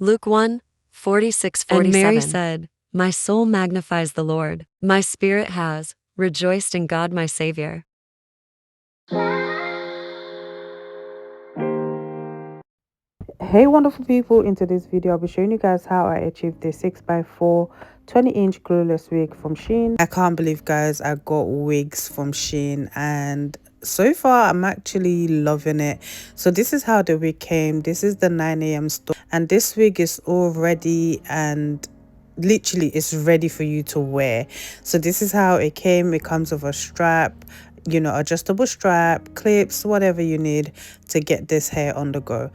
Luke 1:46-47. And Mary said, "My soul magnifies the Lord. My spirit has rejoiced in God my Savior." Hey wonderful people, in today's video I'll be showing you guys how I achieved the 6x4 20-inch glueless wig from SHEIN. I can't believe, guys, I got wigs from SHEIN and so far I'm actually loving it. So this is how the wig came. This is the 9 a.m. store and this wig is all ready and literally it's ready for you to wear. So this is how it came. It comes with a strap, you know, adjustable strap, clips, whatever you need to get this hair on the go.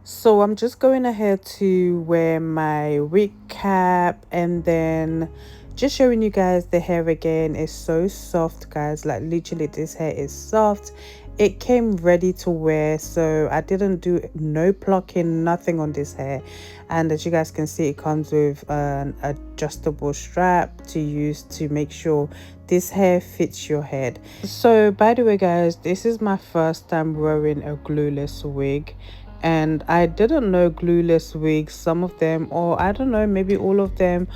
So I'm just going ahead to wear my wig cap and then just showing you guys the hair again. It's so soft, guys, like literally this hair is soft. It came ready to wear, so I didn't do no plucking, nothing on this hair. And as you guys can see, it comes with an adjustable strap to use to make sure this hair fits your head. So by the way, guys, this is my first time wearing a glueless wig and I didn't know glueless wigs, some of them, or I don't know, maybe all of them,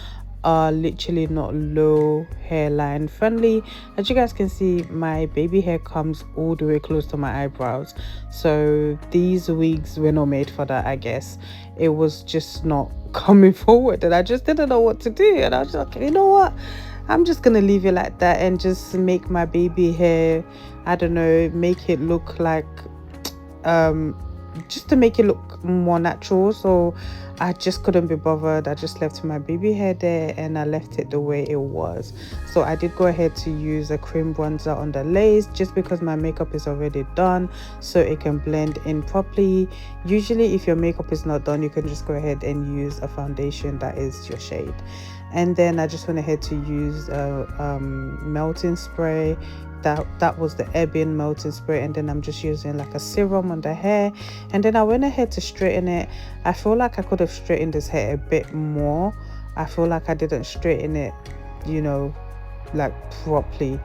are literally not low hairline friendly. As you guys can see, my baby hair comes all the way close to my eyebrows, so these wigs were not made for that. I guess it was just not coming forward and I just didn't know what to do, and I was like, you know what, I'm just gonna leave it like that and just make my baby hair, I don't know, make it look like just to make it look more natural. So I just couldn't be bothered. I just left my baby hair there and I left it the way it was. So I did go ahead to use a cream bronzer on the lace just because my makeup is already done, so it can blend in properly. Usually if your makeup is not done, you can just go ahead and use a foundation that is your shade. And then I just went ahead to use a melting spray. That was the Ebin melting spray, and then I'm just using like a serum on the hair, and then I went ahead to straighten it. I feel like I could have straightened this hair a bit more. I feel like I didn't straighten it, you know, like properly,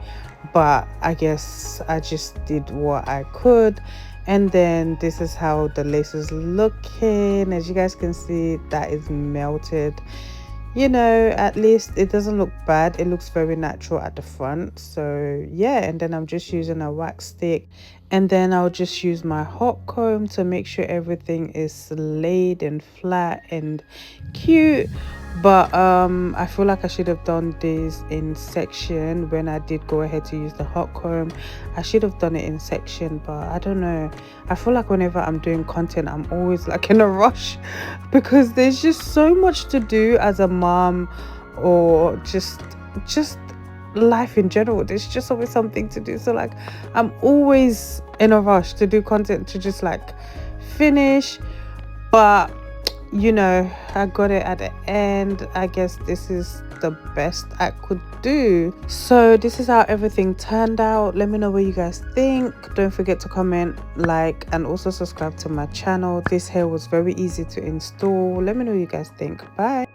but I guess I just did what I could. And then this is how the lace is looking. As you guys can see, that is melted. You know, at least it doesn't look bad. It looks very natural at the front. So yeah, and then I'm just using a wax stick, and then I'll just use my hot comb to make sure everything is laid and flat and cute. But I feel like I should have done this in section. When I did go ahead to use the hot comb, I should have done it in section, but I don't know. I feel like whenever I'm doing content, I'm always like in a rush because there's just so much to do as a mom, or just life in general. There's just always something to do, so like I'm always in a rush to do content, to just like finish. But you know, I got it at the end. I guess this is the best I could do. So this is how everything turned out. Let me know what you guys think. Don't forget to comment, like, and also subscribe to my channel. This hair was very easy to install. Let me know what you guys think. Bye.